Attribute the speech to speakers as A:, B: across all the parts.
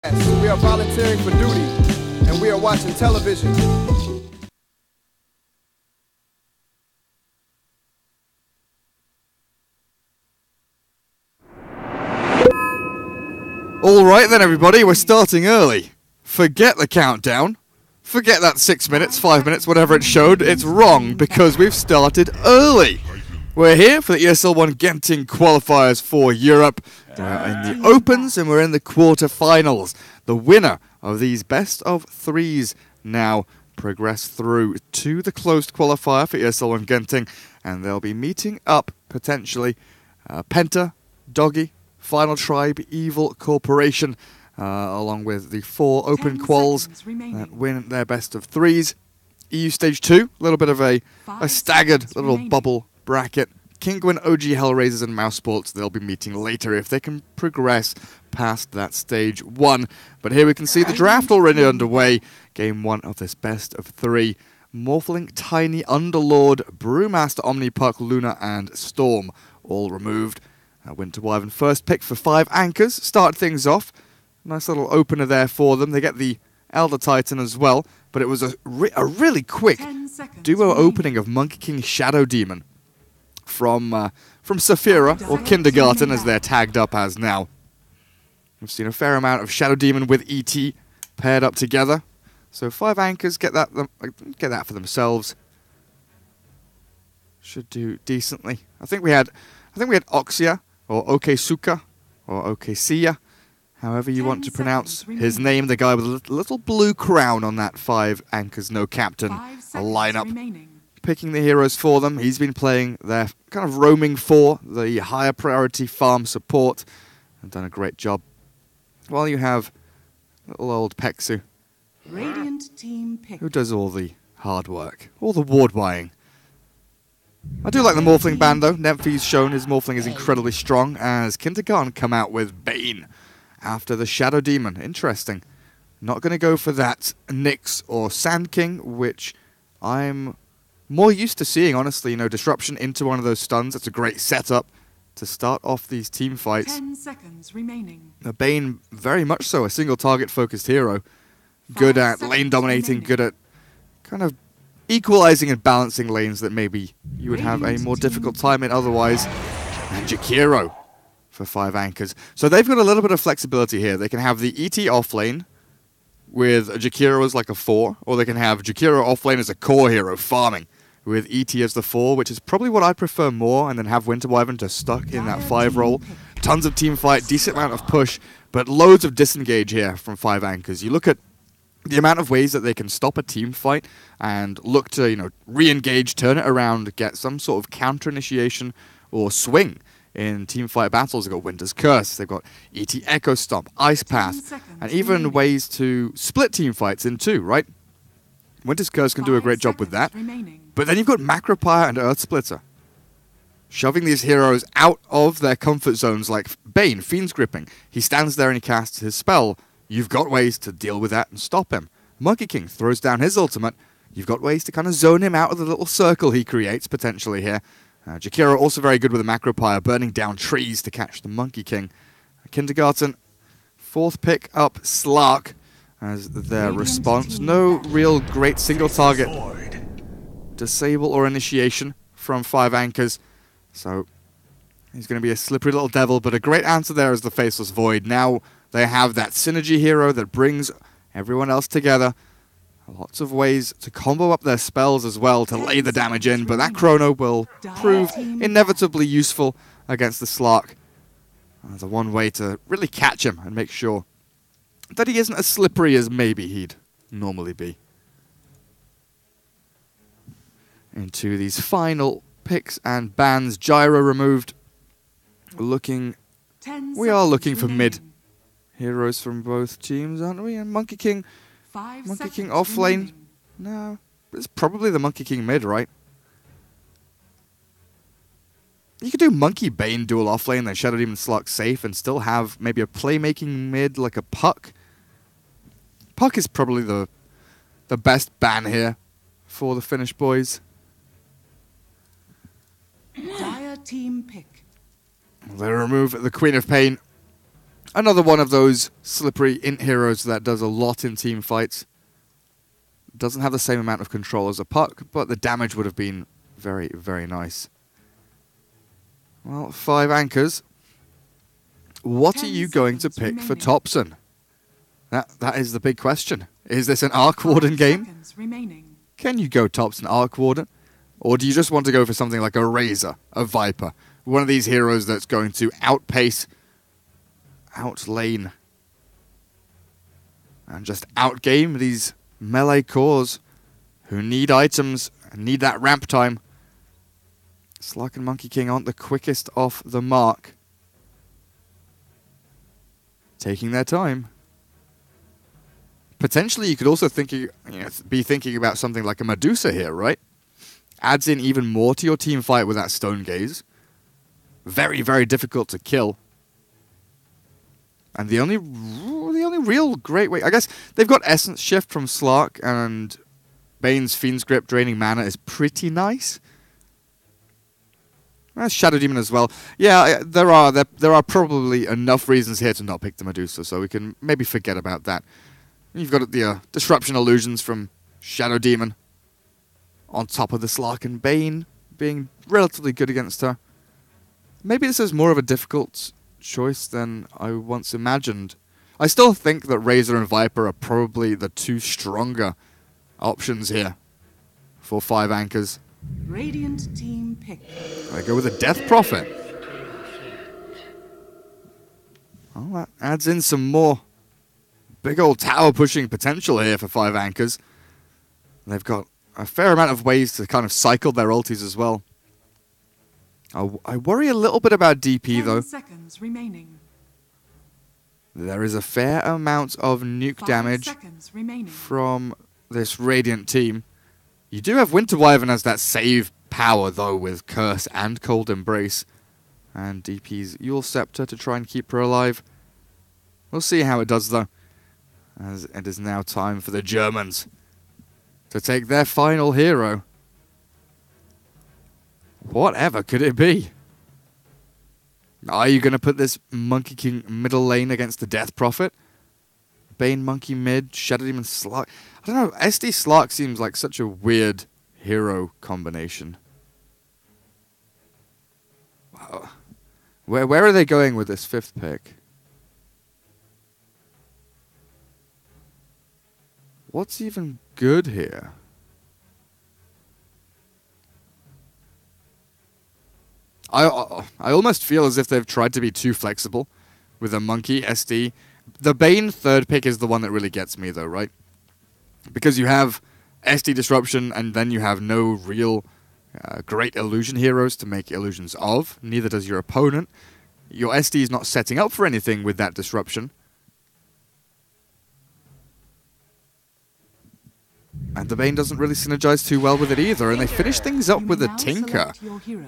A: We are volunteering for duty, and we are watching television.
B: Alright then everybody, we're starting early. Forget the countdown. Forget that 6 minutes, 5 minutes, whatever it showed. It's wrong because we've started early. We're here for the ESL One Genting Qualifiers for Europe. We're in the Opens and we're in the quarterfinals. The winner of these best of threes now progress through to the closed qualifier for ESL One Genting, and they'll be meeting up potentially Penta, Doggy, Final Tribe, Evil Corporation, along with the 4 Open Quals that win their best of threes. EU Stage 2, a little bit of a staggered little bubble bracket. Kingwin, OG Hellraisers and Mouse Sports, they'll be meeting later if they can progress past that Stage 1. But here we can see the draft already underway. Game 1 of this best of 3. Morphling, Tiny, Underlord, Brewmaster, Omnipuck, Luna and Storm all removed. Winter Wyvern first pick for 5 anchors. Start things off. Nice little opener there for them. They get the Elder Titan as well. But it was a really quick duo opening of Monkey King Shadow Demon from Saphira, or Kindergarten as they're tagged up as now. We've seen a fair amount of Shadow Demon with ET paired up together. So 5 anchors, get that for themselves. Should do decently. I think we had Oxia, or Okesuka, or Okesiya, however you want to pronounce his name, the guy with a little blue crown on that 5 anchors, no captain, a lineup. Picking the heroes for them. He's been playing their kind of roaming 4, the higher priority farm support, and done a great job. While you have little old Pexu,
C: Radiant team pick,
B: who does all the hard work, all the ward buying. I do like the Morphling band though. Nemphy's shown his Morphling is incredibly strong, as Kindergarten come out with Bane after the Shadow Demon. Interesting. Not going to go for that Nyx or Sand King, which I'm more used to seeing, honestly. You know, disruption into one of those stuns. It's a great setup to start off these team fights.
C: 10 seconds remaining.
B: Bane, very much so, a single target focused hero. Good at lane dominating, good at kind of equalizing and balancing lanes that maybe you would have a more difficult time in otherwise. And Jakiro for 5 anchors. So they've got a little bit of flexibility here. They can have the ET off lane with Jakiro as like a 4, or they can have Jakiro off lane as a core hero farming with ET as the 4, which is probably what I prefer more, and then have Winter Wyvern just stuck in that 5 role. Tons of team fight, decent amount of push, but loads of disengage here from 5 anchors. You look at the amount of ways that they can stop a team fight and look to, you know, re-engage, turn it around, get some sort of counter-initiation or swing in team fight battles. They've got Winter's Curse, they've got ET Echo Stomp, Ice Path, and even ways to split team fights in 2, right? Winter's Curse can do a great job with that. But then you've got Macropire and Earth Splitter, shoving these heroes out of their comfort zones, like Bane, Fiend's Gripping. He stands there and he casts his spell. You've got ways to deal with that and stop him. Monkey King throws down his ultimate. You've got ways to kind of zone him out of the little circle he creates, potentially here. Jakiro also very good with a Macropire, burning down trees to catch the Monkey King. Kindergarten, 4th pick up Slark as their response. No real great single target disable or initiation from 5 anchors. So he's going to be a slippery little devil, but a great answer there is the Faceless Void. Now they have that synergy hero that brings everyone else together. Lots of ways to combo up their spells as well to lay the damage in, but that Chrono will prove inevitably useful against the Slark. The one way to really catch him and make sure that he isn't as slippery as maybe he'd normally be. Into these final picks and bans. Gyro removed. We are looking for mid heroes from both teams, aren't we? And Monkey King off lane. No, it's probably the Monkey King mid, right? You could do Monkey Bane dual off lane, then Shadow Demon Slark safe, and still have maybe a playmaking mid like a Puck. Puck is probably the best ban here for the Finnish boys.
C: Dire team pick.
B: They remove the Queen of Pain Another one of those slippery int heroes that does a lot in team fights. Doesn't have the same amount of control as a puck, but the damage would have been very, very nice. Well, 5 anchors. What are you going to pick for Thompson? That is the big question. Is this an Arc Warden game? Can you go Thompson Arc Warden? Or do you just want to go for something like a Razor, a Viper? One of these heroes that's going to outpace, outlane, and just outgame these melee cores who need items and need that ramp time. Slark and Monkey King aren't the quickest off the mark. Taking their time. Potentially, you could also be thinking about something like a Medusa here, right? Adds in even more to your team fight with that Stone Gaze. Very, very difficult to kill. And the only real great way... I guess they've got Essence Shift from Slark, and Bane's Fiend's Grip draining mana is pretty nice. Shadow Demon as well. Yeah, there are probably enough reasons here to not pick the Medusa, so we can maybe forget about that. You've got the Disruption Illusions from Shadow Demon, on top of the Slark and Bane being relatively good against her. Maybe this is more of a difficult choice than I once imagined. I still think that Razor and Viper are probably the 2 stronger options here for 5 anchors.
C: Radiant team pick.
B: I go with a Death Prophet. Well, that adds in some more big old tower pushing potential here for 5 anchors. They've got a fair amount of ways to kind of cycle their ultis as well. I worry a little bit about DP though.
C: 10 seconds remaining.
B: There is a fair amount of nuke
C: 5
B: damage
C: seconds remaining.
B: from this Radiant team. You do have Winter Wyvern as that save power though, with Curse and Cold Embrace. And DP's Yule Scepter to try and keep her alive. We'll see how it does though, as it is now time for the Germans to take their final hero. Whatever could it be? Are you going to put this Monkey King middle lane against the Death Prophet? Bane Monkey mid, Shadow Demon Slark. I don't know, SD Slark seems like such a weird hero combination. Wow. Where are they going with this 5th pick? What's even good here? I almost feel as if they've tried to be too flexible with a Monkey, SD. The Bane 3rd pick is the one that really gets me though, right? Because you have SD Disruption and then you have no real great illusion heroes to make illusions of. Neither does your opponent. Your SD is not setting up for anything with that Disruption. And the Bane doesn't really synergize too well with it either, and they finish things up with a Tinker.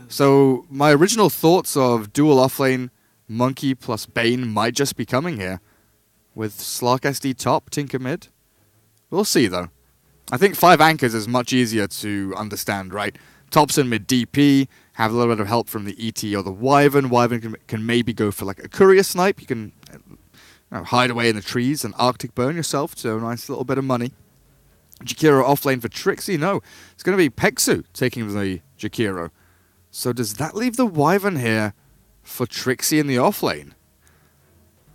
B: So my original thoughts of dual offlane Monkey plus Bane might just be coming here, with Slark SD top, Tinker mid. We'll see though. I think 5 anchors is much easier to understand, right? Thompson mid DP, have a little bit of help from the ET or the Wyvern. Wyvern can maybe go for like a courier snipe. You can hide away in the trees and Arctic burn yourself, so a nice little bit of money. Jakiro offlane for Trixie? No, it's going to be Pexu taking the Jakiro. So does that leave the Wyvern here for Trixie in the offlane?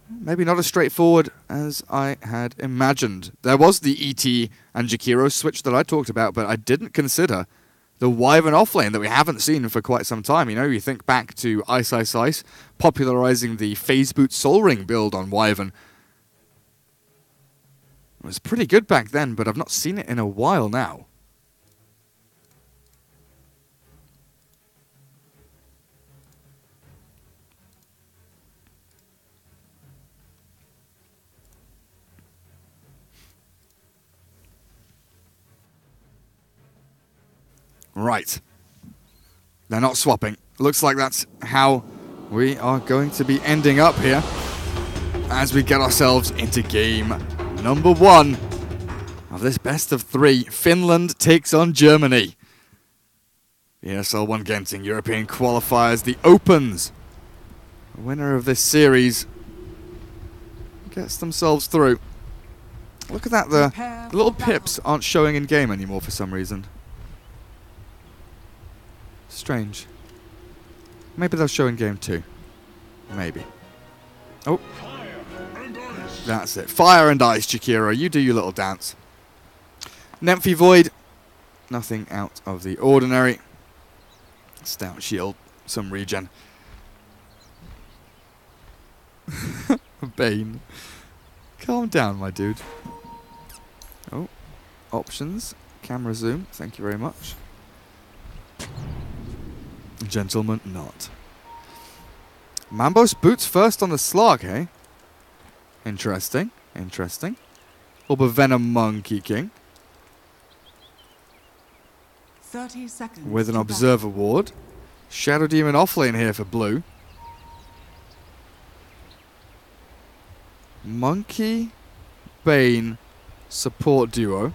B: Maybe not as straightforward as I had imagined. There was the ET and Jakiro switch that I talked about, but I didn't consider the Wyvern offlane that we haven't seen for quite some time. You know, you think back to Ice Ice Ice, popularizing the Phase Boot Soul Ring build on Wyvern. It was pretty good back then, but I've not seen it in a while now. Right. They're not swapping. Looks like that's how we are going to be ending up here as we get ourselves into game number 1 of this best of 3. Finland takes on Germany. ESL One Genting European Qualifiers, the Opens. The winner of this series gets themselves through. Look at that, the little pips aren't showing in game anymore for some reason. Strange. Maybe they'll show in game too. Maybe. Oh. That's it. Fire and ice, Jakiro. You do your little dance. Nymphy Void. Nothing out of the ordinary. Stout shield. Some regen. Bane. Calm down, my dude. Oh. Options. Camera zoom. Thank you very much. Gentleman not. Mambos boots first on the slug, hey? Interesting. Interesting. Orb Venom Monkey King.
C: 30 seconds.
B: With an Observer Ward. Shadow Demon offlane here for blue. Monkey, Bane, support duo.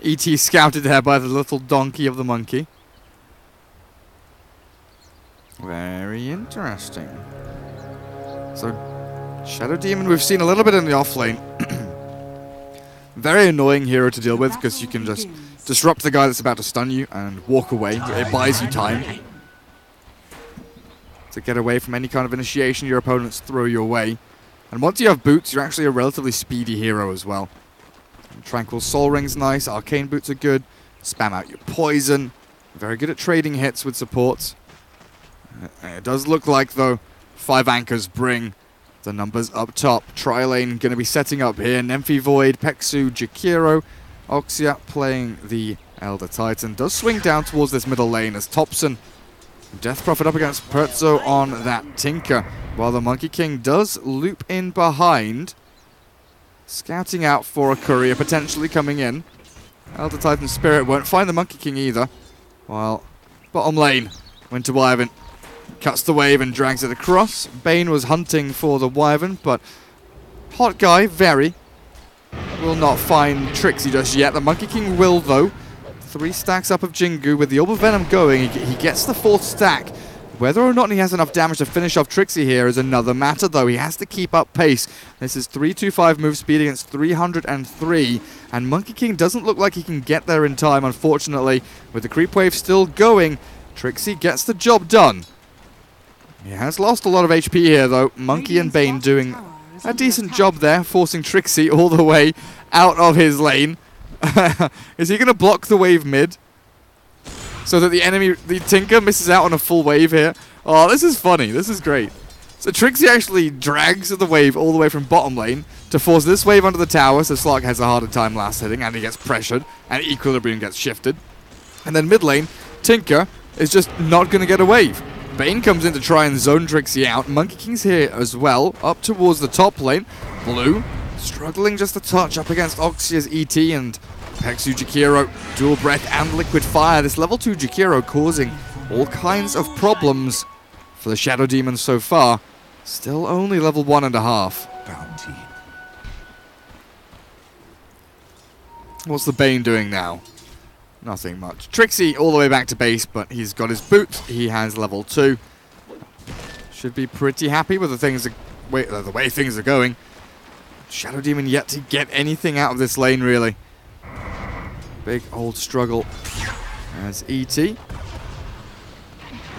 B: ET scouted there by the little donkey of the monkey. Very interesting. So, Shadow Demon we've seen a little bit in the offlane. Very annoying hero to deal with because you can just disrupt the guy that's about to stun you and walk away. It buys you time to get away from any kind of initiation your opponents throw your way. And once you have boots, you're actually a relatively speedy hero as well. Tranquil Soul Ring's nice, Arcane Boots are good. Spam out your poison. Very good at trading hits with supports. It does look like, though, 5 anchors bring the numbers up top. Tri-lane going to be setting up here. Nymphy Void, Peksu, Jakiro. Oxia playing the Elder Titan. Does swing down towards this middle lane as Thompson. Death Prophet up against Perzo on that Tinker. While the Monkey King does loop in behind. Scouting out for a courier potentially coming in. Elder Titan Spirit won't find the Monkey King either. While bottom lane, Winter Wyvern cuts the wave and drags it across. Bane was hunting for the Wyvern, but Hot Guy, very, will not find Trixie just yet. The Monkey King will, though. 3 stacks up of Jingu. With the Orb of Venom going, he gets the 4th stack. Whether or not he has enough damage to finish off Trixie here is another matter, though. He has to keep up pace. This is 325 move speed against 303, and Monkey King doesn't look like he can get there in time, unfortunately. With the creep wave still going, Trixie gets the job done. He has lost a lot of HP here, though. Monkey and Bane doing a decent job there, forcing Trixie all the way out of his lane. Is he going to block the wave mid? So that the Tinker misses out on a full wave here. Oh, this is funny. This is great. So Trixie actually drags the wave all the way from bottom lane to force this wave onto the tower, so Slark has a harder time last hitting, and he gets pressured, and Equilibrium gets shifted. And then mid lane, Tinker is just not going to get a wave. Bane comes in to try and zone Trixie out. Monkey King's here as well, up towards the top lane. Blue, struggling just a touch up against Oxia's ET, and Peksu Jakiro, dual breath and liquid fire. This level 2 Jakiro causing all kinds of problems for the Shadow Demons so far. Still only level 1.5.
D: Bounty.
B: What's the Bane doing now? Nothing much. Trixie all the way back to base, but he's got his boots. He has level 2. Should be pretty happy with the way things are going. Shadow Demon yet to get anything out of this lane, really. Big old struggle as ET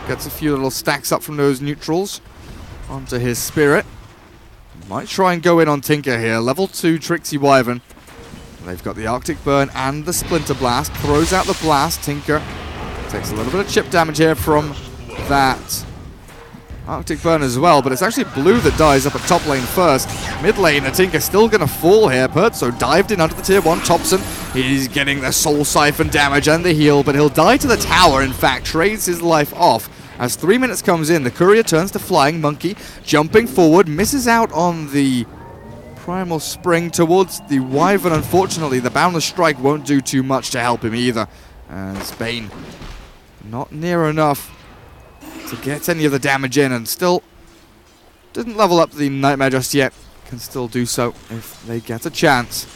B: gets a few little stacks up from those neutrals onto his Spirit. Might try and go in on Tinker here. Level 2 Trixie Wyvern. They've got the Arctic Burn and the Splinter Blast. Throws out the blast. Tinker takes a little bit of chip damage here from that Arctic Burn as well, but it's actually Blue that dies up at top lane first. Mid lane, the Tinker still going to fall here. Perzo dived in under the tier 1. Thompson, he's getting the Soul Siphon damage and the heal, but he'll die to the tower, in fact, trades his life off. As 3 minutes comes in, the Courier turns to Flying Monkey, jumping forward, misses out on the Primal Spring towards the Wyvern. Unfortunately, the Boundless Strike won't do too much to help him either, as Bane not near enough to get any of the damage in, and still didn't level up the Nightmare just yet. Can still do so if they get a chance.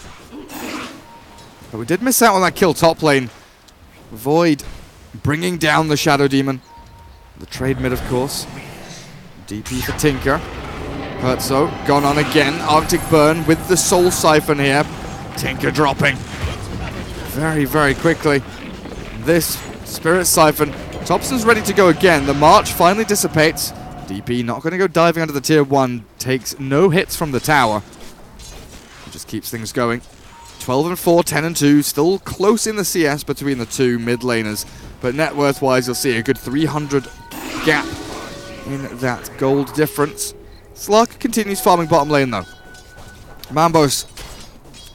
B: But we did miss out on that kill top lane. Void bringing down the Shadow Demon. The trade mid, of course. DP for Tinker. Pertzo gone on again. Arctic Burn with the Soul Siphon here. Tinker dropping very, very quickly. This Spirit Siphon. Thompson's ready to go again. The March finally dissipates. DP not going to go diving under the tier 1. Takes no hits from the tower. Just keeps things going. 12 and 4, 10 and 2. Still close in the CS between the two mid laners. But net worth wise, you'll see a good 300 gap in that gold difference. Slark continues farming bottom lane though. Mambos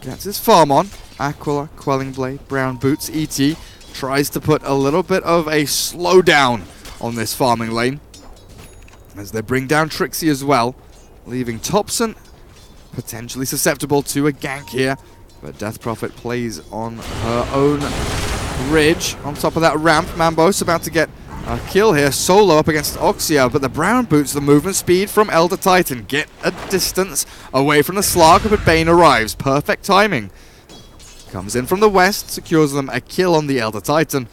B: gets his farm on. Aquila, Quelling Blade, Brown Boots, ET tries to put a little bit of a slowdown on this farming lane as they bring down Trixie as well, leaving Thompson potentially susceptible to a gank here. But Death Prophet plays on her own bridge on top of that ramp. Mambos about to get a kill here, solo up against Oxia, but the Brown Boots the movement speed from Elder Titan. Get a distance away from the Slark, but Bane arrives. Perfect timing. Comes in from the west, secures them a kill on the Elder Titan.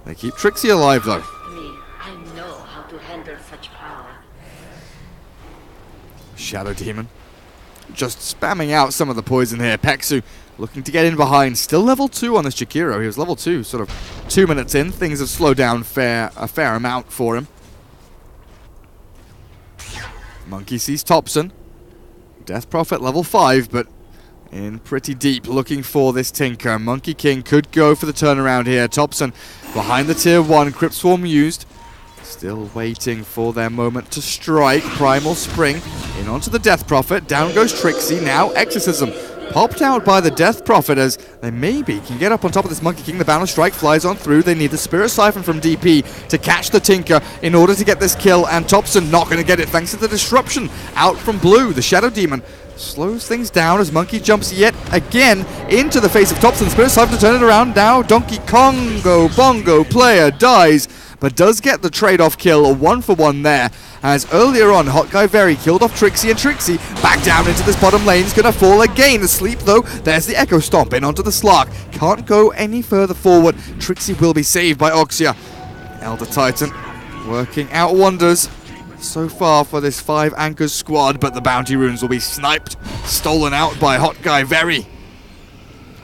B: They keep Trixie alive though.
D: I know how to handle such power.
B: Shadow Demon just spamming out some of the poison here. Peksu looking to get in behind. Still level 2 on this Jakiro. He was level 2 sort of 2 minutes in. Things have slowed down a fair amount for him. Monkey sees Thompson. Death Prophet level 5, but in pretty deep looking for this Tinker. Monkey King could go for the turnaround here. Thompson behind the tier 1. Crypt Swarm used. Still waiting for their moment to strike. Primal Spring in onto the Death Prophet. Down goes Trixie. Now Exorcism popped out by the Death Prophet as they maybe can get up on top of this Monkey King. The Boundless Strike flies on through. They need the Spirit Siphon from DP to catch the Tinker in order to get this kill, and Thompson not going to get it thanks to the disruption out from blue. The Shadow Demon slows things down as Monkey jumps yet again into the face of Thompson. Spirit Siphon to turn it around. Now Donkey Kongo Bongo player dies, but does get the trade-off kill, a 1-for-1 there, as earlier on Hot Guy Very killed off Trixie, and Trixie back down into this bottom lane. Is going to fall again. Asleep though, there's the Echo Stomp in onto the Slark. Can't go any further forward. Trixie will be saved by Oxia. Elder Titan working out wonders so far for this 5 Anchors squad, but the bounty runes will be sniped, stolen out by Hot Guy Very.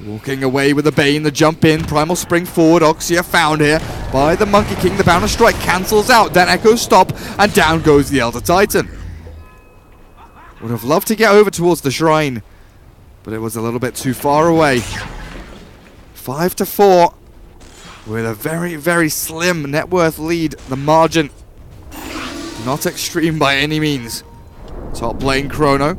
B: Walking away with the Bane, the jump in, Primal Spring forward, Oxia found here by the Monkey King. The Boundless Strike cancels out, then Echo Stop, and down goes the Elder Titan. Would have loved to get over towards the shrine, but it was a little bit too far away. 5-4, with a very, very slim net worth lead. The margin not extreme by any means. Top lane Chrono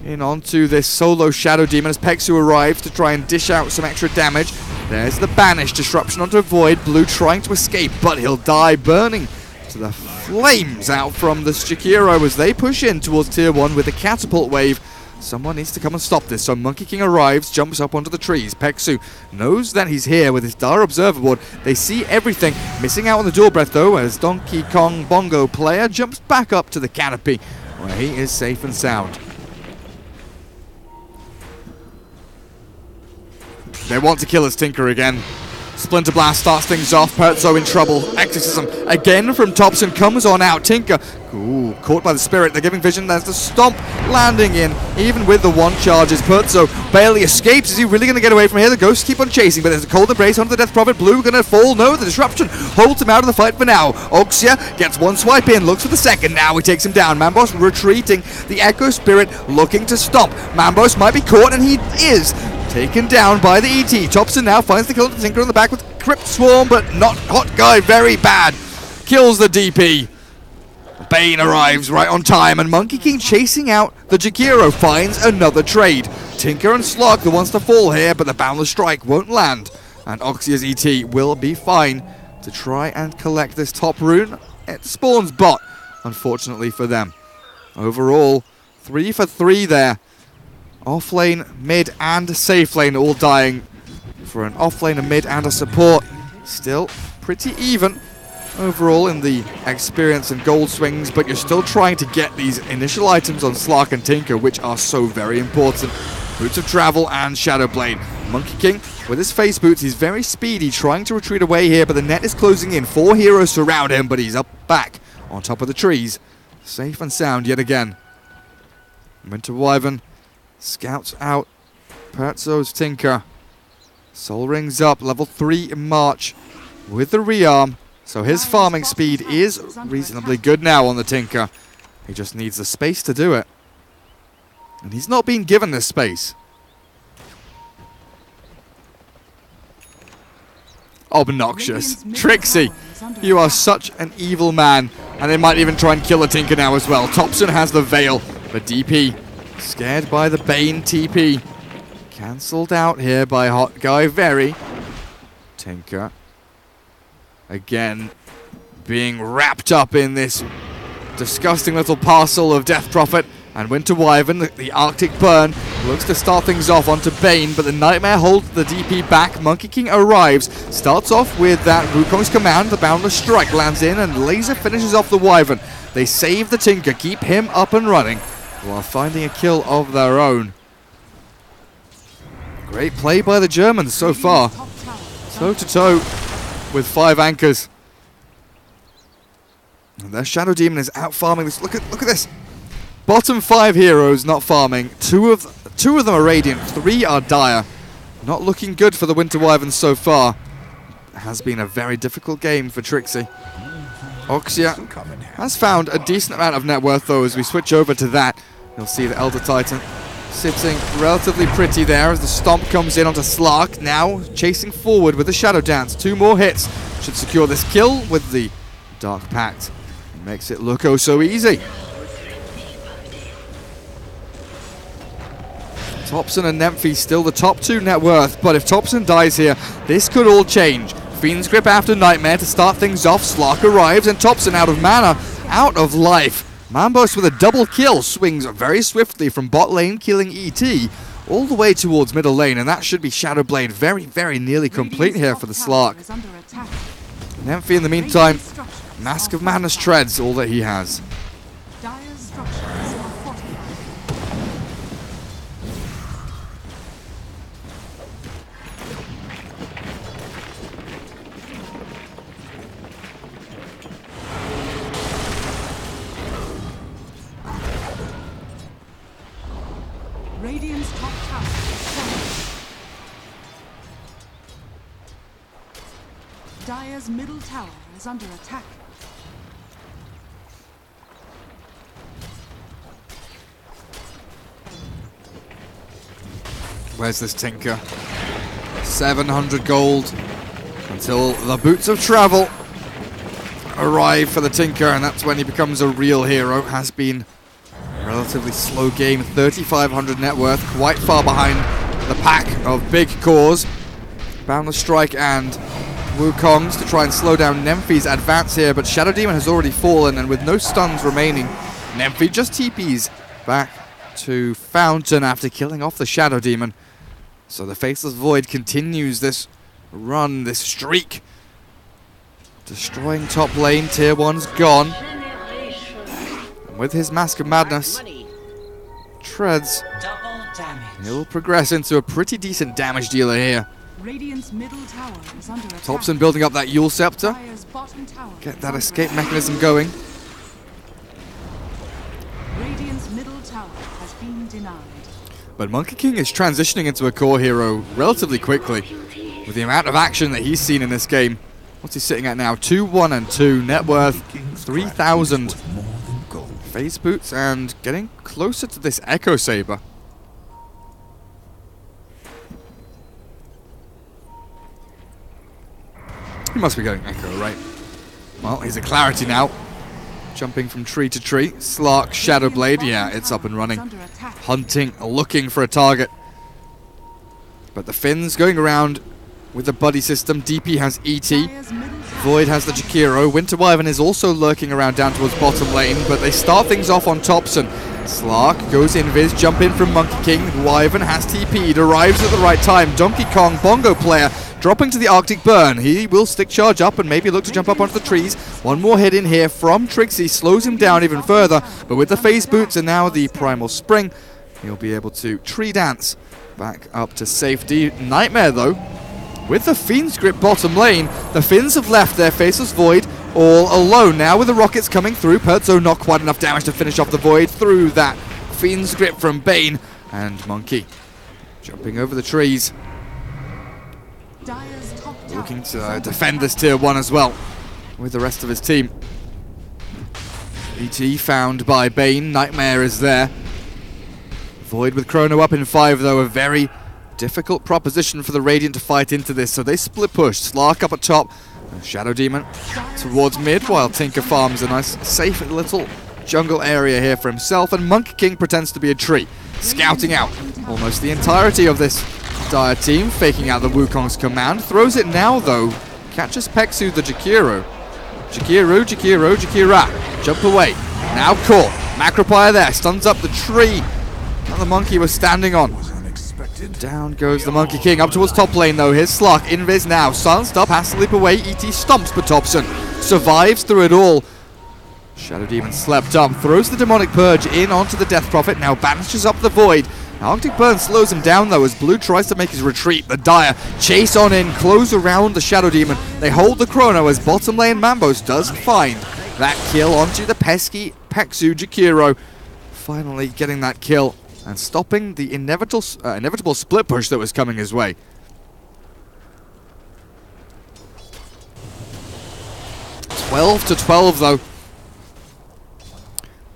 B: in onto this solo Shadow Demon as Peksu arrives to try and dish out some extra damage. There's the Banish disruption onto Void. Blue trying to escape, but he'll die, burning to the flames out from the Jakiro as they push in towards tier 1 with a catapult wave. Someone needs to come and stop this, so Monkey King arrives, jumps up onto the trees. Peksu knows that he's here with his Dire Observer Board. They see everything, missing out on the dual breath though, as Donkey Kong Bongo player jumps back up to the canopy, where he is safe and sound. They want to kill his Tinker again. Splinter Blast starts things off. Pertzo in trouble. Exorcism again from Thompson comes on out. Tinker, ooh, caught by the Spirit. They're giving vision. There's the Stomp landing in. Even with the 1 charges, Pertzo barely escapes. Is he really going to get away from here? The Ghosts keep on chasing, but there's a Cold Embrace onto the Death Prophet. Blue going to fall. No, the disruption holds him out of the fight for now. Oxia gets 1 swipe in, looks for the second. Now he takes him down. Mambos retreating. The Echo Spirit looking to stomp. Mambos might be caught, and he is taken down by the ET. Thompson now finds the kill to Tinker on the back with Crypt Swarm, but not Hot Guy Very bad. Kills the DP. Bane arrives right on time, and Monkey King chasing out the Jakiro finds another trade. Tinker and Slug the ones to fall here, but the Boundless Strike won't land, and Oxia's ET will be fine to try and collect this top rune. It spawns bot, unfortunately for them. Overall, 3 for 3 there. Off lane, mid, and safe lane all dying for an off lane, a mid, and a support. Still pretty even overall in the experience and gold swings, but you're still trying to get these initial items on Slark and Tinker, which are so very important. Boots of Travel and Shadow Blade. Monkey King with his face boots, he's very speedy, trying to retreat away here, but the net is closing in. 4 heroes surround him, but he's up back on top of the trees. Safe and sound yet again. Winter Wyvern scouts out Perzo's Tinker. Soul Rings up, level 3 in March with the rearm. So his farming speed is reasonably good now on the Tinker. He just needs the space to do it. And he's not being given this space. Obnoxious. Trixie, you are such an evil man. And they might even try and kill a Tinker now as well. Thompson has the Veil, but DP, scared by the Bane TP. Cancelled out here by Hot Guy Very. Tinker, again, being wrapped up in this disgusting little parcel of Death Prophet. And Winter Wyvern, the Arctic Burn, looks to start things off onto Bane, but the Nightmare holds the DP back. Monkey King arrives, starts off with that Wukong's command, the Boundless Strike lands in, and Laser finishes off the Wyvern. They save the Tinker, keep him up and running, while finding a kill of their own. Great play by the Germans so far. Toe-to-toe with 5 anchors. And their Shadow Demon is out farming this. Look at this. Bottom 5 heroes not farming. Two of them are Radiant. 3 are Dire. Not looking good for the Winter Wyverns so far. It has been a very difficult game for Trixie. Oxia has found a decent amount of net worth though. As we switch over to that, you'll see the Elder Titan sitting relatively pretty there as the stomp comes in onto Slark. Now chasing forward with the Shadow Dance. 2 more hits should secure this kill with the Dark Pact. It makes it look oh so easy. Thompson and Nemphy still the top 2 net worth, but if Thompson dies here, this could all change. Fiend's Grip after Nightmare to start things off. Slark arrives and Thompson out of mana, out of life. Mambos with a double kill swings very swiftly from bot lane, killing ET all the way towards middle lane, and that should be Shadowblade very, very nearly complete here for the Slark. Nemphy in the meantime, Mask of Madness treads all that he has.
C: Radiant's top tower is falling. Dire's middle tower is under attack.
B: Where's this Tinker? 700 gold until the Boots of Travel arrive for the Tinker, and that's when he becomes a real hero. Has been a relatively slow game, 3,500 net worth, quite far behind the pack of big cores. Boundless Strike and Wukong's to try and slow down Nemphy's advance here, but Shadow Demon has already fallen, and with no stuns remaining, Nemphy just TPs back to Fountain after killing off the Shadow Demon. So the Faceless Void continues this run, this streak. Destroying top lane, tier 1's gone. And with his Mask of Madness, treads, he'll progress into a pretty decent damage dealer here.
C: Radiant's middle tower is under attack.
B: Thompson building up that Yule Scepter.
C: Dire's bottom tower
B: Get
C: is
B: that
C: under
B: escape
C: attack.
B: mechanism going.
C: Radiant's middle tower has been denied.
B: But Monkey King is transitioning into a core hero relatively quickly. With the amount of action that he's seen in this game. What's he sitting at now? 2, 1, and 2. Net worth 3,000. Phase boots and getting closer to this Echo Saber. He must be going Echo, right? Well, he's a Clarity now. Jumping from tree to tree. Slark, Shadowblade. Yeah, it's up and running. Hunting, looking for a target. But the Finn's going around with the buddy system. DP has ET. Void has the Jakiro. Winter Wyvern is also lurking around down towards bottom lane, but they start things off on Thompson. Slark goes invis, jump in from Monkey King. Wyvern has TP'd, arrives at the right time. Donkey Kong, Bongo player, dropping to the Arctic Burn. He will stick charge up and maybe look to jump up onto the trees. One more hit in here from Trixie, slows him down even further, but with the phase boots and now the Primal Spring, he'll be able to tree dance back up to safety. Nightmare though, with the Fiend's Grip bottom lane, the Finns have left their Faceless Void all alone. Now with the rockets coming through, Perzo not quite enough damage to finish off the Void through that Fiend's Grip from Bane, and Monkey jumping over the trees.
C: Dire's top tower
B: Looking
C: is
B: to
C: under
B: defend this
C: attack.
B: tier 1 as well, with the rest of his team. ET found by Bane, Nightmare is there. Void with Chrono up in 5 though, a very difficult proposition for the Radiant to fight into this, so they split push. Slark up at top, Shadow Demon towards mid, while Tinker farms a nice safe little jungle area here for himself, and Monkey King pretends to be a tree, scouting out almost the entirety of this Dire team, faking out the Wukong's command. Throws it now though, catches Peksu the Jakiro. Jakira, jump away, now caught. Macropire there, stuns up the tree that the Monkey was standing on. Down goes the Monkey King, up towards top lane though. Here's Slark, invis now, silenced up, has to leap away. ET stomps, but Thompson survives through it all. Shadow Demon slept up, throws the Demonic Purge in onto the Death Prophet, now banishes up the Void. Arctic Burn slows him down though as Blue tries to make his retreat. The Dire chase on in, close around the Shadow Demon. They hold the Chrono as bottom lane Mambos does find that kill onto the pesky Peksu Jakiro. Finally getting that kill and stopping the inevitable split push that was coming his way. $12-12 though.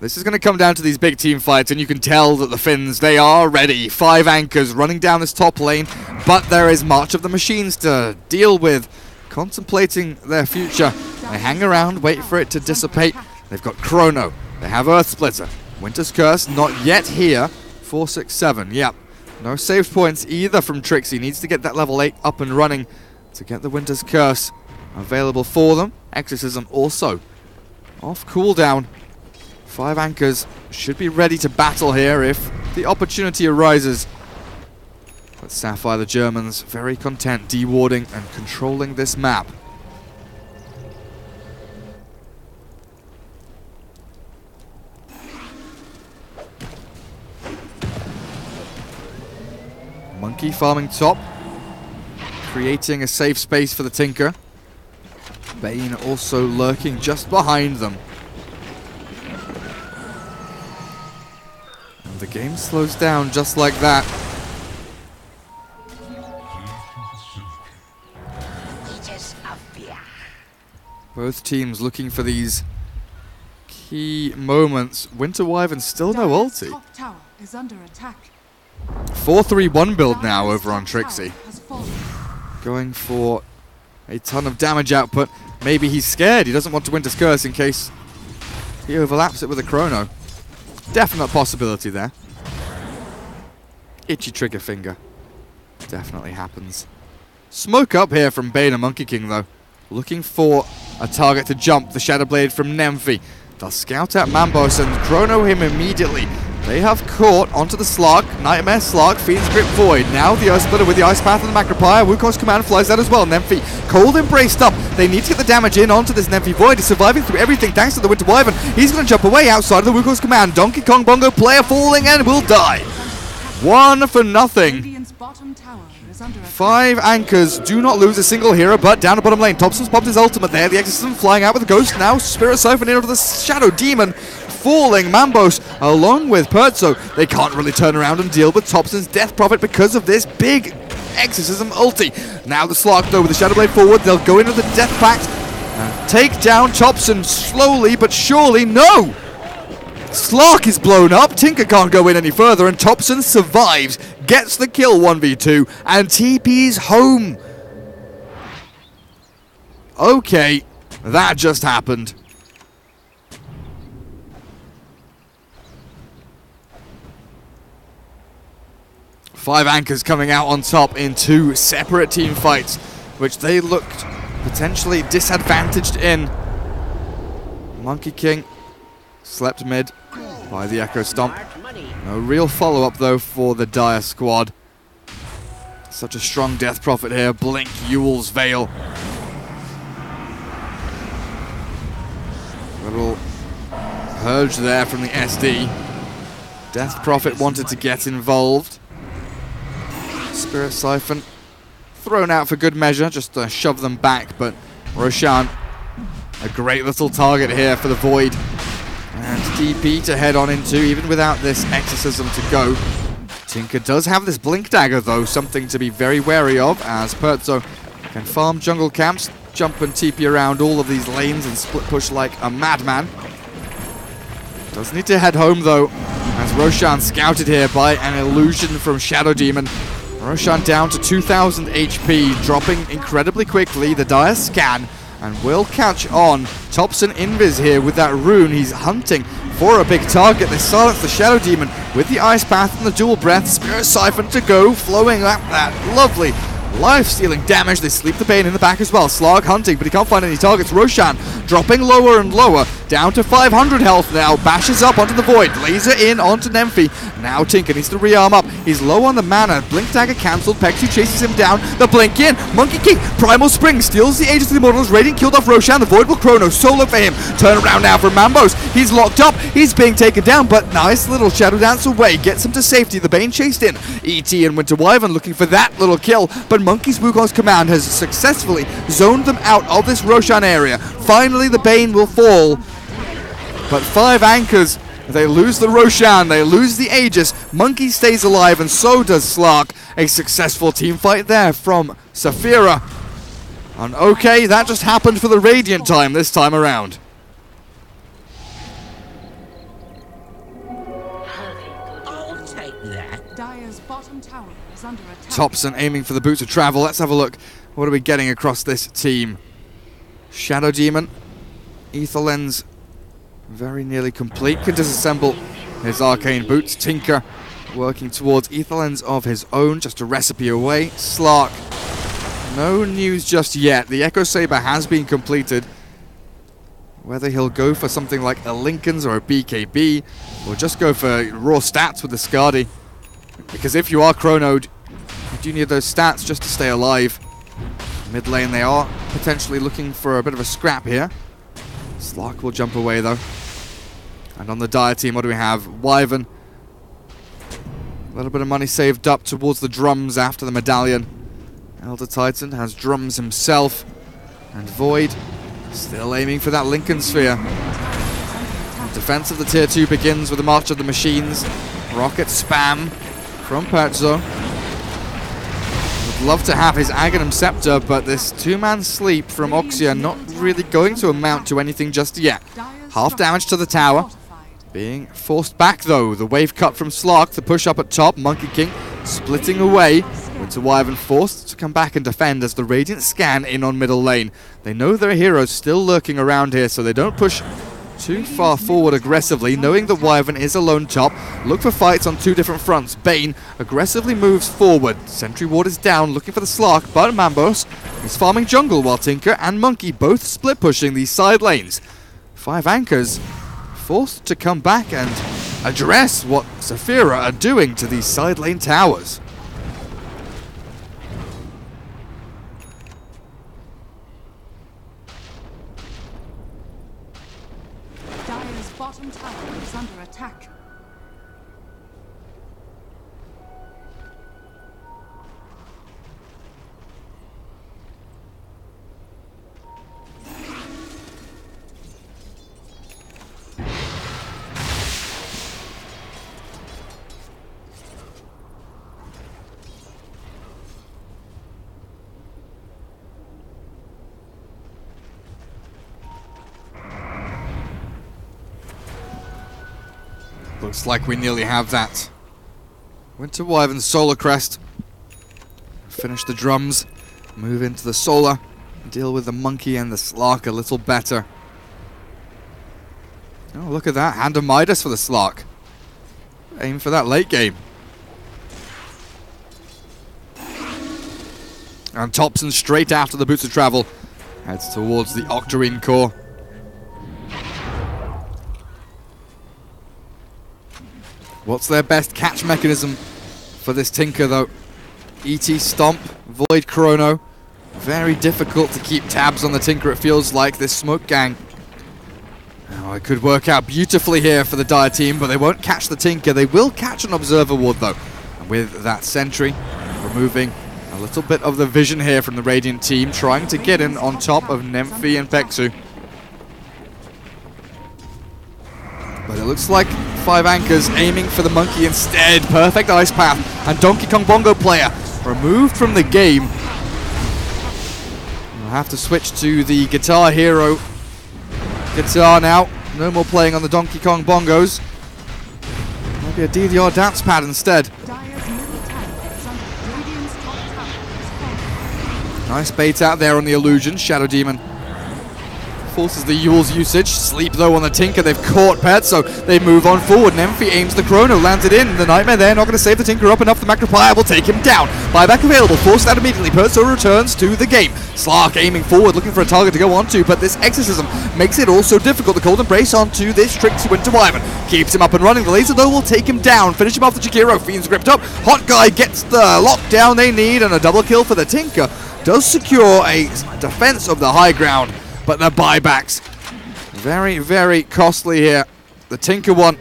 B: This is going to come down to these big team fights, and you can tell that the Finns, they are ready. 5 anchors running down this top lane, but there is March of the Machines to deal with, contemplating their future. They hang around, wait for it to dissipate. They've got Chrono, they have Earth Splitter. Winter's Curse, not yet here. 4, 6, 7, yep. No save points either from Trixie. Needs to get that level 8 up and running to get the Winter's Curse available for them. Exorcism also off cooldown. 5 anchors should be ready to battle here if the opportunity arises. But Sapphire, the Germans, very content dewarding and controlling this map. Monkey farming top, creating a safe space for the Tinker. Bane also lurking just behind them. The game slows down just like that. Both teams looking for these key moments. Winter Wyvern still no
C: Dire's
B: ulti.
C: top tower is under attack.
B: 4-3-1 build now
C: Dire's
B: over on
C: top tower
B: Trixie.
C: has fallen.
B: Going for a ton of damage output. Maybe he's scared. He doesn't want to Winter's Curse in case he overlaps it with a Chrono. Definite possibility there. Itchy trigger finger. Definitely happens. Smoke up here from Bane and Monkey King though. Looking for a target to jump. The Shadow Blade from Nemphy. They'll scout out Mambos and Chrono him immediately. They have caught onto the Slark. Nightmare Slark, Fiend's Grip Void. Now the Earth Splitter with the Ice Path and the Macropire. Wukong's command flies out as well. Nemphy cold embraced up. They need to get the damage in onto this Nemphy Void. He's surviving through everything thanks to the Winter Wyvern. He's going to jump away outside of the Wukong's command. Donkey Kong Bongo player falling and will die. 1-0.
C: Radiant's bottom tower is under attack.
B: 5 anchors do not lose a single hero, but down the bottom lane. Thompson's popped his ultimate there. The Exorcism flying out with the Ghost. Now Spirit Siphon in onto the Shadow Demon. Falling Mambos along with Perzo. They can't really turn around and deal with Thompson's Death Prophet because of this big Exorcism ulti. Now the Slark though with the Shadow Blade forward. They'll go into the Death Pact and take down Thompson slowly but surely. No! Slark is blown up. Tinker can't go in any further and Thompson survives. Gets the kill 1v2 and TP's home. Okay, that just happened. Five anchors coming out on top in 2 separate team fights, which they looked potentially disadvantaged in. Monkey King slept mid by the Echo Stomp. No real follow-up though for the Dire squad. Such a strong Death Prophet here. Blink Yule's Veil. Little purge there from the SD. Death Prophet wanted to get involved. Spirit Siphon thrown out for good measure, just to shove them back, but Roshan, a great little target here for the Void. And DP to head on into, even without this exorcism to go. Tinker does have this blink dagger though, something to be very wary of, as Perzo can farm jungle camps, jump and TP around all of these lanes and split push like a madman. Does need to head home though, as Roshan scouted here by an illusion from Shadow Demon. Roshan down to 2000 HP, dropping incredibly quickly. The Dire scan and will catch on. Topson Invis here with that rune. He's hunting for a big target. They silence the Shadow Demon with the Ice Path and the Dual Breath. Spirit Siphon to go, flowing up that lovely life-stealing damage. They sleep the Bane in the back as well. Slark hunting, but he can't find any targets. Roshan dropping lower and lower, down to 500 health now. Bashes up onto the Void. Laser in onto Nemphy. Now Tinker needs to rearm up. He's low on the mana. Blink Dagger cancelled. Pexu chases him down. The Blink in. Monkey King. Primal Spring steals the Aegis of the Immortals. Radiant killed off Roshan. The Void will Chrono. Solo for him. Turn around now for Mambos. He's locked up. He's being taken down, but nice little Shadow Dance away. Gets him to safety. The Bane chased in. ET and Winter Wyvern looking for that little kill, but Monkey's Wukong's command has successfully zoned them out of this Roshan area. Finally, the Bane will fall. But 5 anchors. They lose the Roshan. They lose the Aegis. Monkey stays alive, and so does Slark. A successful team fight there from Saphira. And okay, that just happened for the Radiant time this time around.
E: I'll take that.
C: Dire's bottom tower is under attack.
B: Topson aiming for the Boots of Travel. Let's have a look. What are we getting across this team? Shadow Demon. Ether Lens very nearly complete. Can disassemble his Arcane Boots. Tinker working towards Ether Lens of his own, just a recipe away. Slark. No news just yet. The Echo Saber has been completed. Whether he'll go for something like a Lincoln's or a BKB, or just go for raw stats with the Skadi. Because if you are chronoed, you do need those stats just to stay alive. Mid lane they are potentially looking for a bit of a scrap here. Slark will jump away though. And on the Dire team, what do we have? Wyvern. A little bit of money saved up towards the drums after the medallion. Elder Titan has drums himself. And Void still aiming for that Lincoln Sphere. Defense of the tier 2 begins with the March of the Machines. Rocket spam from Perzo. Would love to have his Aghanim Scepter, but this 2-man sleep from Oxia not really going to amount to anything just yet. Half damage to the tower. Being forced back though. The wave cut from Slark, the push up at top. Monkey King splitting away. Winter Wyvern forced to come back and defend as the Radiant scan in on middle lane. They know their heroes still lurking around here, so they don't push too far forward aggressively, knowing that Wyvern is alone top. Look for fights on 2 different fronts. Bane aggressively moves forward. Sentry Ward is down, looking for the Slark, but Mambos is farming jungle while Tinker and Monkey both split pushing these side lanes. 5 anchors forced to come back and address what Saphira are doing to these side lane towers.
C: Dire's bottom tower is under attack.
B: Looks like we nearly have that. Winter Wyvern Solar Crest. Finish the drums. Move into the Solar. Deal with the Monkey and the Slark a little better. Oh, look at that. Hand of Midas for the Slark. Aim for that late game. And Topson straight after the Boots of Travel. Heads towards the Octarine core. What's their best catch mechanism for this Tinker though? ET Stomp, Void Chrono. Very difficult to keep tabs on the Tinker, it feels like, this Smoke Gang. Oh, it could work out beautifully here for the Dire team, but they won't catch the Tinker. They will catch an Observer Ward though. And with that Sentry, removing a little bit of the vision here from the Radiant team, trying to get in on top of Nemphy and Pexu. looks like 5 Anchors aiming for the monkey instead. Perfect ice path. And Donkey Kong Bongo player removed from the game. We'll have to switch to the guitar hero. Guitar now. No more playing on the Donkey Kong Bongos. Maybe a DDR dance pad instead.
C: Dire's middle tower is under Radiant's top tower is falling.
B: Nice bait out there on the illusion. Shadow Demon forces the Yule's usage. Sleep though on the Tinker. They've caught Pet, so they move on forward. Nemphy aims the Chrono, lands it in. The Nightmare there, not going to save the Tinker up enough. The Macropire will take him down. Buyback available, forced out immediately. Perso returns to the game. Slark aiming forward, looking for a target to go onto, but this Exorcism makes it also difficult. The Cold Embrace onto this tricksy Winter Wyvern. Keeps him up and running. The laser though will take him down. Finish him off the Jakiro. Fiend's gripped up. Hot Guy gets the lockdown they need, and a double kill for the Tinker. Does secure a defense of the high ground, but the buybacks very, very costly here. The Tinker one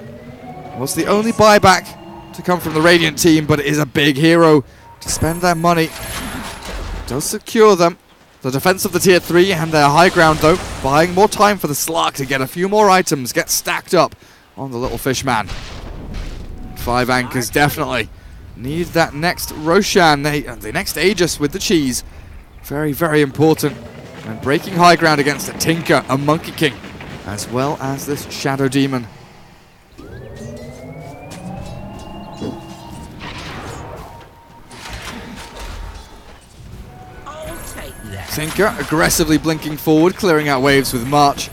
B: was the only buyback to come from the Radiant team, but it is a big hero to spend their money. Does secure them. The defense of the tier 3 and their high ground though, buying more time for the Slark to get a few more items, get stacked up on the little fish man. 5 Anchors definitely need that next Roshan, the next Aegis with the cheese. Very, very important. And breaking high ground against a Tinker, a Monkey King, as well as this Shadow Demon.
E: I'll take that.
B: Tinker aggressively blinking forward, clearing out waves with March.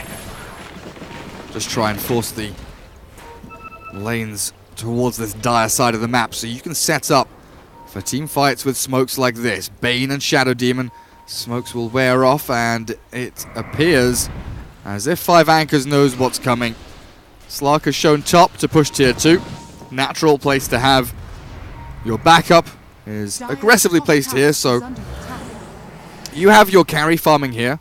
B: Just try and force the lanes towards this dire side of the map so you can set up for team fights with smokes like this. Bane and Shadow Demon. Smokes will wear off, and it appears as if 5 Anchors knows what's coming. Slark has shown top to push tier 2. Natural place to have. Your backup is aggressively placed here, so you have your carry farming here.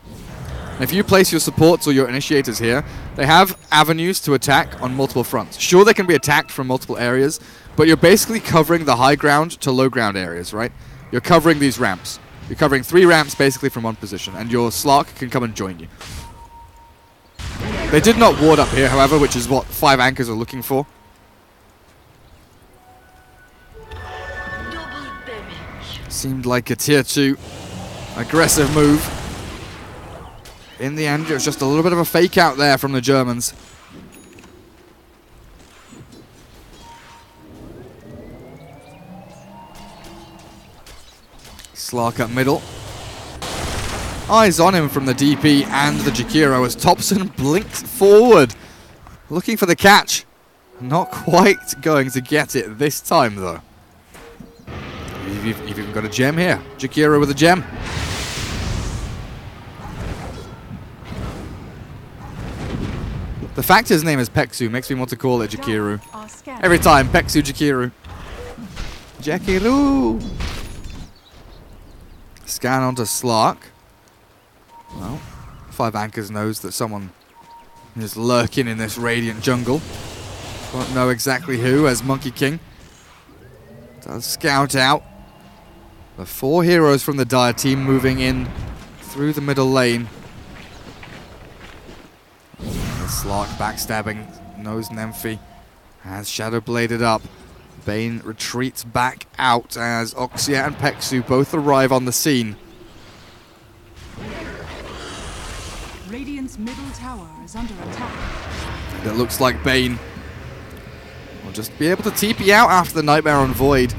B: And if you place your supports or your initiators here, they have avenues to attack on multiple fronts. Sure, they can be attacked from multiple areas, but you're basically covering the high ground to low ground areas, right? You're covering these ramps. You're covering 3 ramps basically from one position, and your Slark can come and join you. They did not ward up here, however, which is what 5 Anchors are looking for. Seemed like a tier 2 aggressive move. In the end, it was just a little bit of a fake out there from the Germans. Slark up middle. Eyes on him from the DP and the Jakiro as Thompson blinks forward. Looking for the catch. Not quite going to get it this time though. You've even got a gem here. Jakiro with a gem. The fact his name is Peksu makes me want to call it Jakiru. Every time, Peksu Jakiru. Jakiru! Scan onto Slark. Well, 5 Anchors knows that someone is lurking in this Radiant jungle. Won't know exactly who, as Monkey King does scout out. The 4 heroes from the Dire team moving in through the middle lane. The Slark backstabbing, knows Nemphy, has Shadow bladed up. Bane retreats back out as Oxia and Peksu both arrive on the scene.
C: Radiant's middle tower is under attack.
B: And it looks like Bane will just be able to TP out after the Nightmare on Void.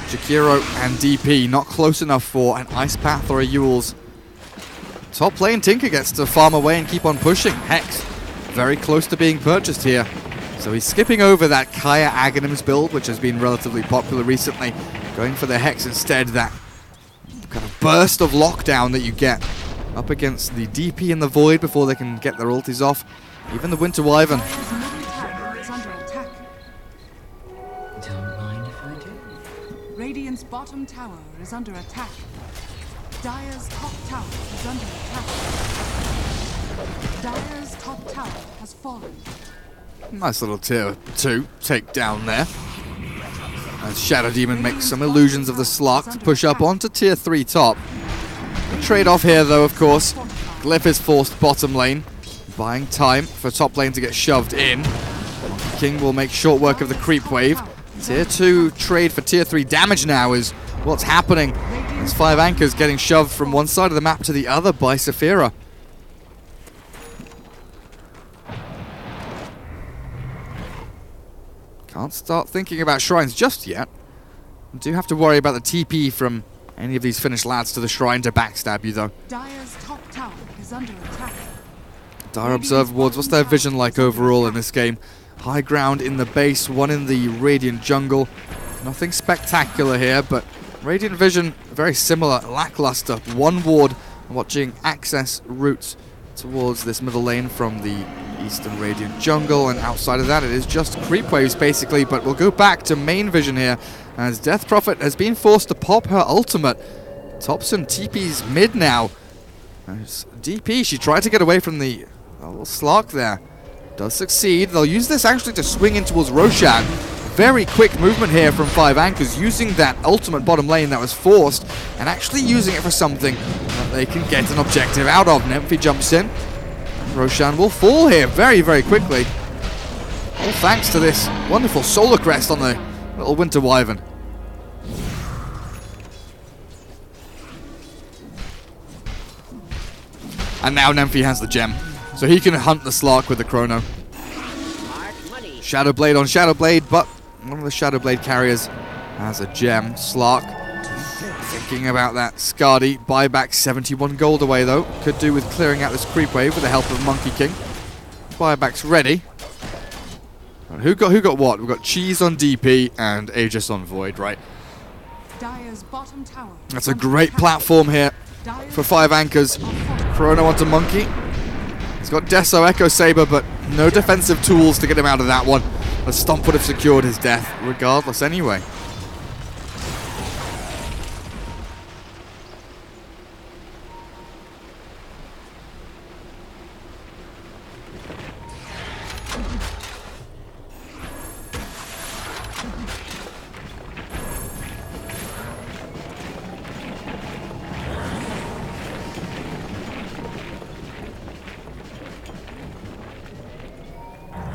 B: Jakiro and DP not close enough for an Ice Path or a Yule's. Top lane Tinker gets to farm away and keep on pushing. Hex very close to being purchased here. So he's skipping over that Kaya Aghanims build, which has been relatively popular recently. Going for the Hex instead, that kind of burst of lockdown that you get up against the DP and the Void before they can get their ultis off. Even the Winter Wyvern.
C: Dire's middle tower is under attack.
E: Don't mind if I do.
C: Radiant's bottom tower is under attack. Dire's top tower is under attack. Dire's top tower has fallen.
B: Nice little tier 2 takedown there. As Shadow Demon makes some illusions of the Slark to push up onto tier 3 top. The trade-off here though, of course, Glyph is forced bottom lane, buying time for top lane to get shoved in. Monkey King will make short work of the creep wave. Tier 2 trade for Tier 3 damage now is what's happening. As 5 anchors getting shoved from one side of the map to the other by Saphira. Can't start thinking about shrines just yet. Do have to worry about the TP from any of these Finnish lads to the shrine to backstab you, though.
C: Dire's top tower is under attack.
B: Dire Observer Wards, what's their vision like overall in this game? High ground in the base, one in the Radiant jungle. Nothing spectacular here, but Radiant vision, very similar, lackluster. One ward watching access routes towards this middle lane from the Eastern Radiant jungle, and outside of that it is just creep waves basically, but we'll go back to main vision here as Death Prophet has been forced to pop her ultimate. Thompson TP's mid now. There's DP, she tried to get away from the little Slark there. Does succeed. They'll use this actually to swing in towards Roshan. Very quick movement here from 5 anchors, using that ultimate bottom lane that was forced and actually using it for something that they can get an objective out of. Nymphy jumps in. Roshan will fall here very, very quickly. All thanks to this wonderful solar crest on the little Winter Wyvern. And now Nymphy has the gem, so he can hunt the Slark with the Chrono. Shadowblade on Shadowblade, but one of the Shadowblade carriers has a gem. Slark thinking about that. Skadi, buyback 71 gold away though. Could do with clearing out this creep wave with the help of Monkey King. Buyback's ready. And who got what? We've got Cheese on DP and Aegis on Void, right?
C: Dire's bottom tower.
B: That's a great platform here for 5 anchors. Chrono onto Monkey. He's got Deso Echo Saber, but no defensive tools to get him out of that one. The stomp would have secured his death regardless anyway.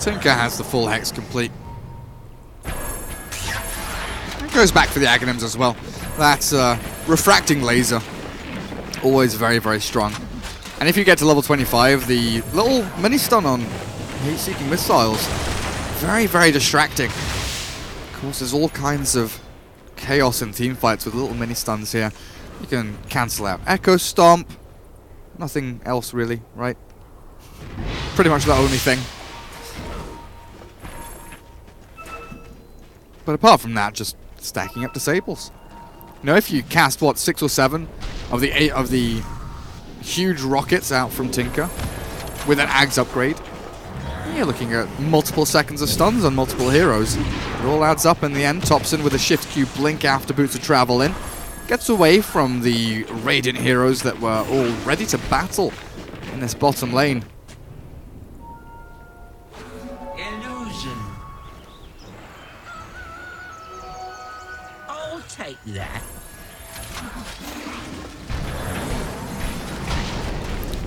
B: Tinker has the full hex complete. It goes back for the Aghanims as well. That's refracting laser. Always very, very strong. And if you get to level 25, the little mini stun on heat-seeking missiles, very, very distracting. Causes all kinds of chaos in team fights with little mini stuns here. You can cancel out Echo Stomp. Nothing else really, right? Pretty much the only thing. But apart from that, just stacking up disables. You know, if you cast what, 6 or 7 of the 8 of the huge rockets out from Tinker with an Ags upgrade, you're looking at multiple seconds of stuns on multiple heroes. It all adds up in the end. Thompson with a shift Q blink after Boots of Travel in. Gets away from the Radiant heroes that were all ready to battle in this bottom lane.
E: Illusion. I'll take that.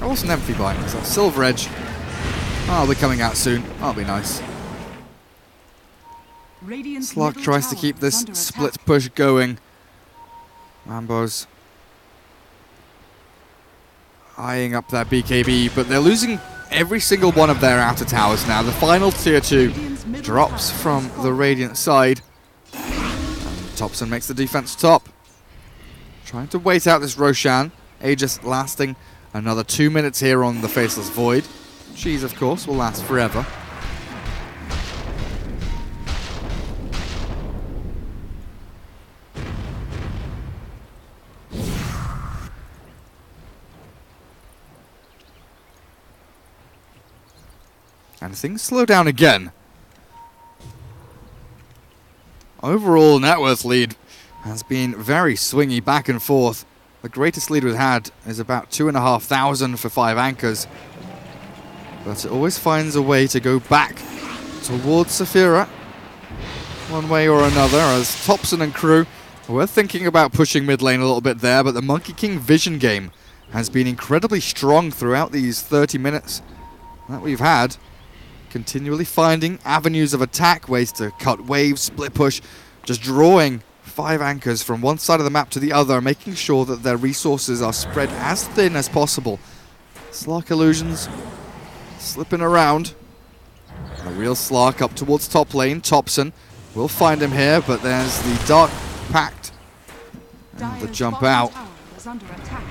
B: I wasn't empty buying, so Silver Edge. I'll be coming out soon. That'll be nice. Slug tries to keep this split push going. Mambo's eyeing up that BKB, but they're losing every single one of their outer towers now. The final tier 2 drops from the Radiant side. And Thompson makes the defense top. Trying to wait out this Roshan. Aegis lasting another 2 minutes here on the Faceless Void. Cheese, of course, will last forever. And things slow down again. Overall, net worth lead has been very swingy back and forth. The greatest lead we've had is about 2,500 for 5 anchors. But it always finds a way to go back towards Saphira, one way or another, as Thompson and crew were thinking about pushing mid lane a little bit there, but the Monkey King vision game has been incredibly strong throughout these 30 minutes that we've had. continually finding avenues of attack, ways to cut waves, split push, just drawing 5 anchors from one side of the map to the other, making sure that their resources are spread as thin as possible. Slark illusions slipping around. A real Slark up towards top lane. Thompson will find him here, but there's the Dark Pact. And the jump out.
C: Tower is under attack.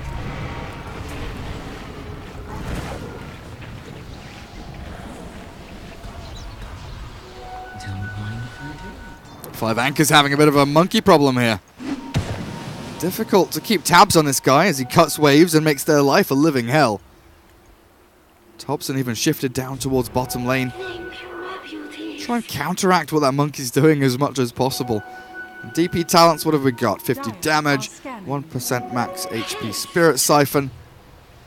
E: Don't mind if I do.
B: 5 anchors having a bit of a monkey problem here. Difficult to keep tabs on this guy as he cuts waves and makes their life a living hell. Thompson even shifted down towards bottom lane. Try and counteract what that monkey's doing as much as possible. DP talents, what have we got? 50 damage, 1% max HP Spirit Siphon,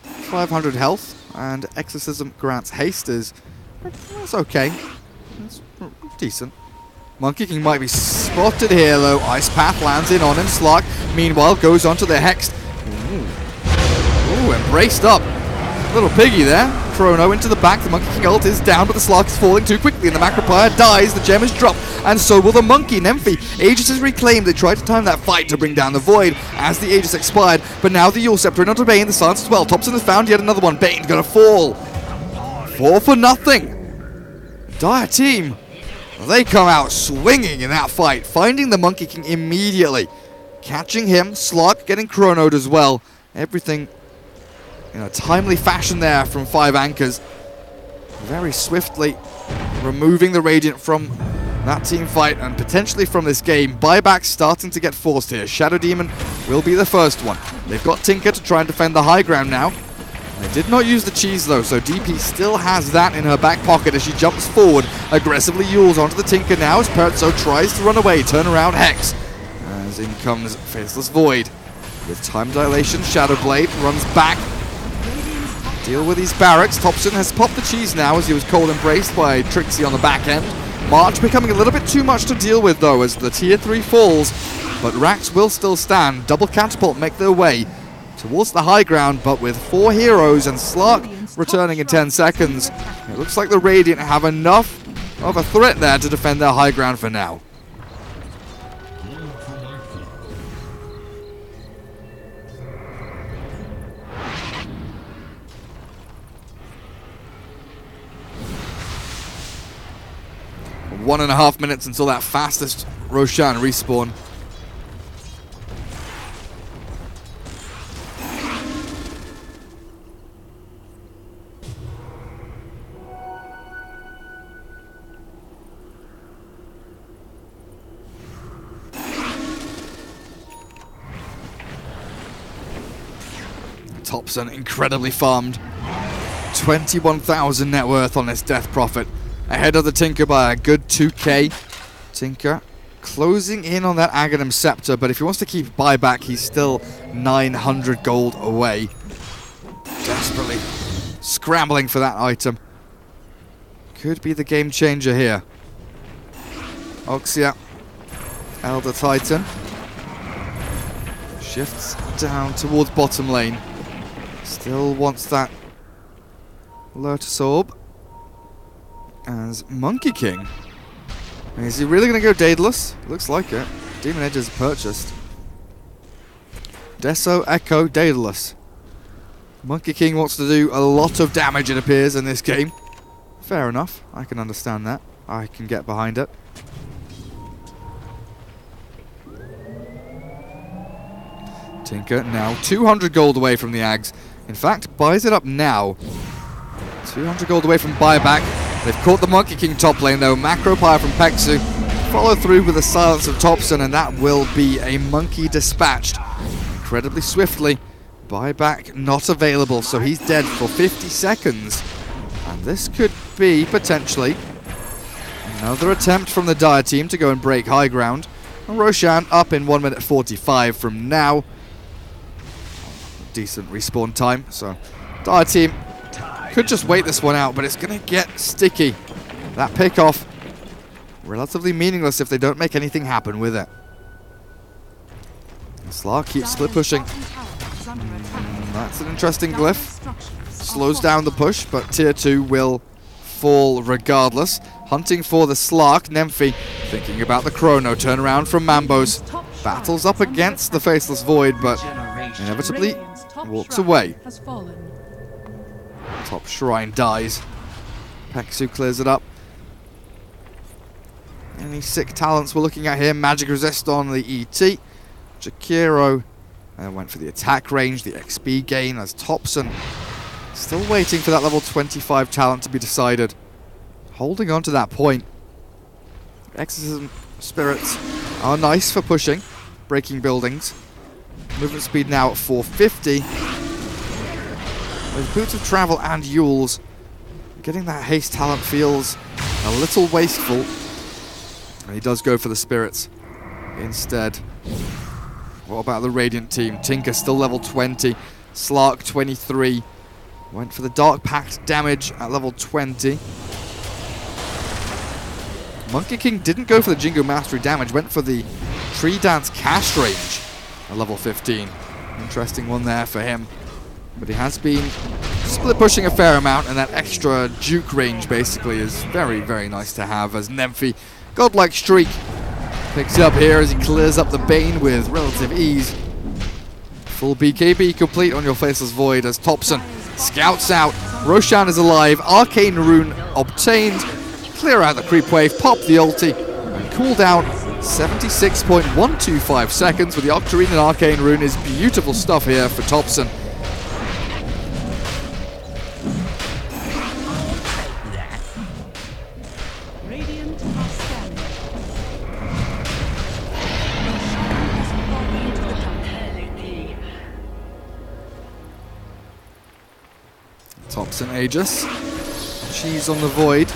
B: 500 health, and Exorcism grants haste is... That's okay. That's decent. Monkey King might be spotted here though. Ice Path lands in on him. Slark, meanwhile, goes on to the Hex. Ooh, embraced up. Little piggy there. Chrono into the back. The Monkey King ult is down, but the Slark is falling too quickly, and the Macroplier dies. The gem is dropped, and so will the Monkey. Nemphy. Aegis is reclaimed. They tried to time that fight to bring down the Void as the Aegis expired, but now the Yule Scepter and onto Bane. The silence as well. Thompson has found yet another one. Bane's gonna fall. 4 for nothing. Dire team. They come out swinging in that fight, finding the Monkey King immediately. Catching him. Slark getting chronoed as well. Everything in a timely fashion there from 5 anchors. Very swiftly removing the Radiant from that team fight and potentially from this game. Buyback starting to get forced here. Shadow Demon will be the first one. They've got Tinker to try and defend the high ground now. They did not use the cheese though, so DP still has that in her back pocket as she jumps forward. Aggressively yules onto the Tinker now as Perzo tries to run away. Turn around Hex. As in comes Faceless Void. With time dilation, Shadow Blade runs back. Deal with these barracks. Thompson has popped the cheese now as he was cold embraced by Trixie on the back end. March becoming a little bit too much to deal with though as the tier 3 falls, but Rax will still stand. Double Catapult make their way towards the high ground, but with 4 heroes and Slark returning in 10 seconds, it looks like the Radiant have enough of a threat there to defend their high ground for now. One and a half minutes until that fastest Roshan respawn. Thompson incredibly farmed. 21,000 net worth on this Death Prophet. Ahead of the Tinker by a good 2k. Tinker closing in on that Aghanim Scepter, but if he wants to keep buyback, he's still 900 gold away. Desperately scrambling for that item. Could be the game changer here. Oxia, Elder Titan. Shifts down towards bottom lane. Still wants that Lotus Orb. As Monkey King. Is he really going to go Daedalus? Looks like it. Demon Edge is purchased. Deso, Echo, Daedalus. Monkey King wants to do a lot of damage, it appears, in this game. Fair enough. I can understand that. I can get behind it. Tinker now 200 gold away from the Ags. In fact, buys it up now. 200 gold away from buyback. They've caught the Monkey King top lane though. Macroplier from Pexu. Follow through with the silence of Thompson, and that will be a monkey dispatched incredibly swiftly. Buyback not available, so he's dead for 50 seconds. And this could be potentially another attempt from the Dire team to go and break high ground. And Roshan up in 1 minute 45 from now. Decent respawn time, so Dire team could just wait this one out, but it's going to get sticky. That pick-off, relatively meaningless if they don't make anything happen with it. Slark keeps split pushing. That's an interesting glyph. Slows down the push, but tier 2 will fall regardless. Hunting for the Slark. Nymphy thinking about the Chrono. Turn around from Mambos. Battles up against the Faceless Void, but inevitably walks away. Top Shrine dies. Peksu clears it up. Any sick talents we're looking at here? Magic Resist on the ET. Jakiro went for the attack range, the XP gain as Thompson still waiting for that level 25 talent to be decided. Holding on to that point. Exorcism Spirits are nice for pushing, breaking buildings. Movement speed now at 450. With Boots of Travel and Yules, getting that haste talent feels a little wasteful. And he does go for the Spirits instead. What about the Radiant team? Tinker still level 20. Slark 23. Went for the Dark Pact damage at level 20. Monkey King didn't go for the Jingo Mastery damage. Went for the Tree Dance cast range at level 15. Interesting one there for him. But he has been split pushing a fair amount, and that extra juke range basically is very, very nice to have as Nymphy, godlike streak, picks it up here as he clears up the Bane with relative ease. Full BKB complete on your Faceless Void as Thompson scouts out. Roshan is alive. Arcane Rune obtained. Clear out the creep wave, pop the ulti, and cool down 76.125 seconds with the Octarine and Arcane Rune is beautiful stuff here for Thompson. Thompson Aegis. She's on the Void.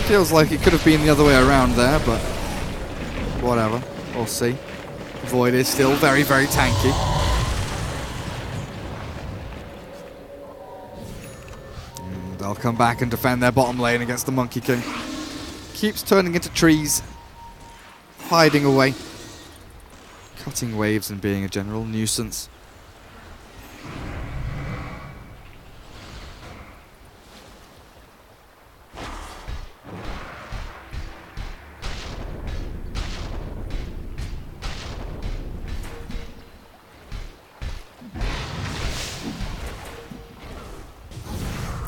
B: Feels like it could have been the other way around there, but whatever. We'll see. Void is still very, very tanky. And they'll come back and defend their bottom lane against the Monkey King. Keeps turning into trees. Hiding away. Cutting waves and being a general nuisance.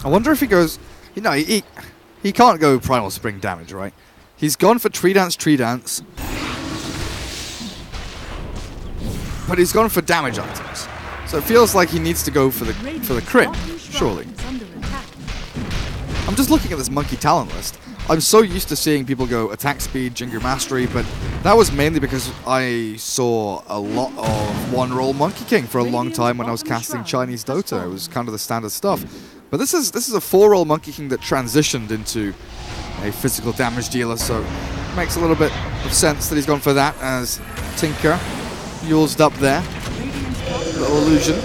B: I wonder if he goes, you know, he can't go Primal Spring damage, right? He's gone for Tree Dance, but he's gone for damage items. So it feels like he needs to go for the crit, surely. I'm just looking at this Monkey talent list. I'm so used to seeing people go attack speed, Jingo Mastery, but that was mainly because I saw a lot of one-roll Monkey King for a long time when I was casting Chinese Dota. It was kind of the standard stuff. But this is a 4-roll Monkey King that transitioned into a physical damage dealer, so it makes a little bit of sense that he's gone for that as Tinker Yules'd up there. Little illusion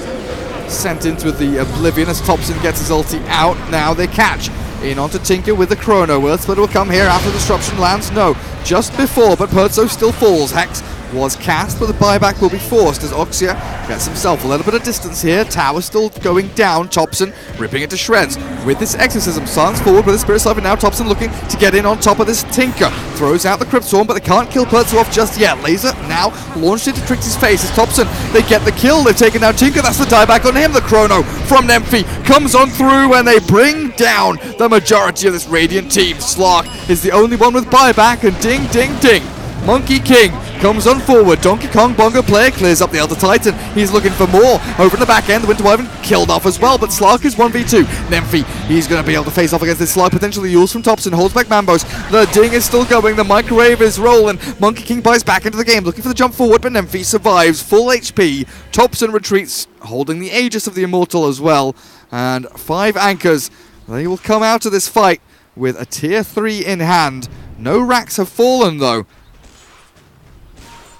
B: sent into the Oblivion as Thompson gets his ulti out. Now they catch in onto Tinker with the Chrono. Will Split will come here after Disruption lands? No, just before, but Perzo still falls. Hex was cast, but the buyback will be forced as Oxia gets himself a little bit of distance here. Tower still going down. Thompson ripping it to shreds with this Exorcism. Silence forward with the Spirit Sliver. Now Thompson looking to get in on top of this Tinker. Throws out the Crypt Swarm, but they can't kill Perzo off just yet. Laser now launched into Trixie's face as Thompson, they get the kill. They've taken down Tinker. That's the dieback on him. The Chrono from Nymphy comes on through and they bring down the majority of this Radiant team. Slark is the only one with buyback, and ding, ding, ding. Monkey King comes on forward. Donkey Kong Bongo player clears up the Elder Titan. He's looking for more. Over in the back end, the Winter Wyvern killed off as well, but Slark is 1v2. Nymphy, he's going to be able to face off against this Slark. Potentially Yules from Thompson, holds back Mambos. The ding is still going. The microwave is rolling. Monkey King buys back into the game, looking for the jump forward, but Nymphy survives. Full HP. Thompson retreats, holding the Aegis of the Immortal as well. And 5 anchors. They will come out of this fight with a tier 3 in hand. No racks have fallen though.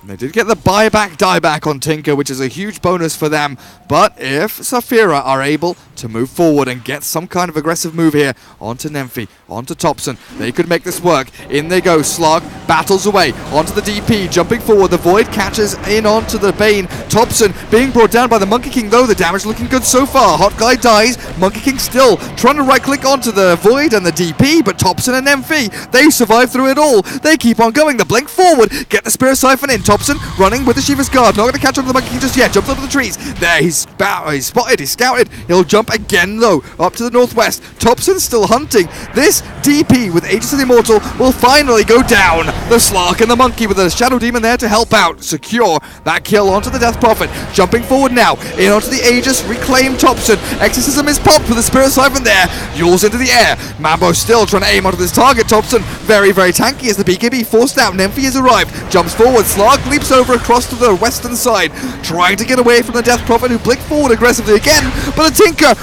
B: They did get the buyback dieback on Tinker, which is a huge bonus for them. But if Saphira are able to move forward and get some kind of aggressive move here onto Nemphy, onto Thompson, they could make this work. In they go. Slug battles away onto the DP, jumping forward. The Void catches in onto the Bane. Thompson being brought down by the Monkey King, though. The damage looking good so far. Hot Guy dies. Monkey King still trying to right-click onto the Void and the DP, but Thompson and Nemphy, they survive through it all. They keep on going. The blink forward, get the Spirit Siphon in. Thompson running with the Shiva's Guard. Not going to catch up to the Monkey King just yet. Jumps onto the trees. There, he's spotted. He's scouted. He'll jump again, though, up to the northwest. Thompson's still hunting. This DP with Aegis of the Immortal will finally go down. The Slark and the Monkey with the Shadow Demon there to help out. Secure that kill onto the Death Prophet. Jumping forward now. In onto the Aegis. Reclaim Thompson. Exorcism is popped with the Spirit Siphon there. Yules into the air. Mambo still trying to aim onto this target. Thompson very, very tanky as the BKB forced out. Nemphy has arrived. Jumps forward. Slark leaps over across to the western side, trying to get away from the Death Prophet, who blinked forward aggressively again. But a Tinker,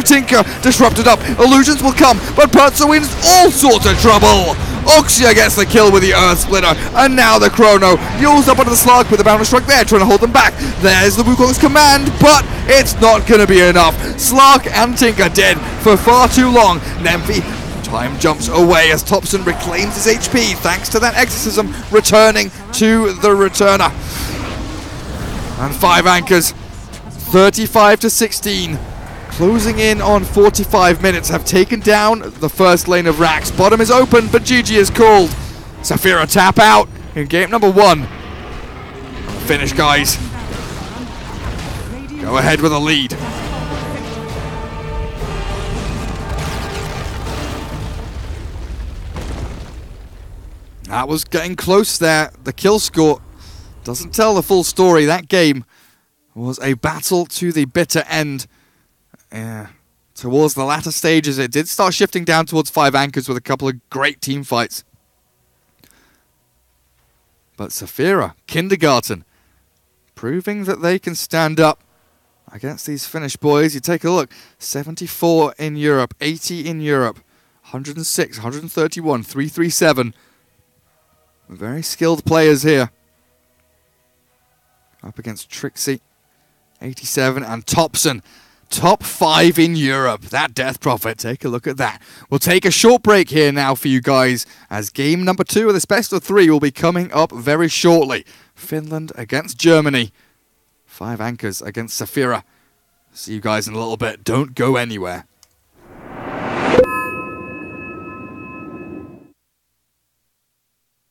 B: Tinker disrupted up. Illusions will come, but Pertsa wins all sorts of trouble. Oxia gets the kill with the Earth Splitter, and now the Chrono Yules up onto the Slark with the Boundless Strike there, trying to hold them back. There's the Wukong's command, but it's not going to be enough. Slark and Tinker dead for far too long. Nemphy time jumps away as Thompson reclaims his HP thanks to that exorcism returning to the returner. And 5 anchors, 35-16, closing in on 45 minutes, have taken down the first lane of Rax. Bottom is open, but GG is called. Saphira tap out in game number 1. Finish, guys. Go ahead with a lead. That was getting close there. The kill score doesn't tell the full story. That game was a battle to the bitter end. Towards the latter stages, it did start shifting down towards 5 anchors with a couple of great team fights. But Saphira, Kindergarten, proving that they can stand up against these Finnish boys. You take a look. 74 in Europe, 80 in Europe, 106, 131, 337. Very skilled players here. Up against Trixie, 87, and Thompson. Top 5 in Europe. That Death Prophet, take a look at that. We'll take a short break here now for you guys, as game number 2 of this best of 3 will be coming up very shortly. Finland against Germany. 5 anchors against Saphira. See you guys in a little bit. Don't go anywhere.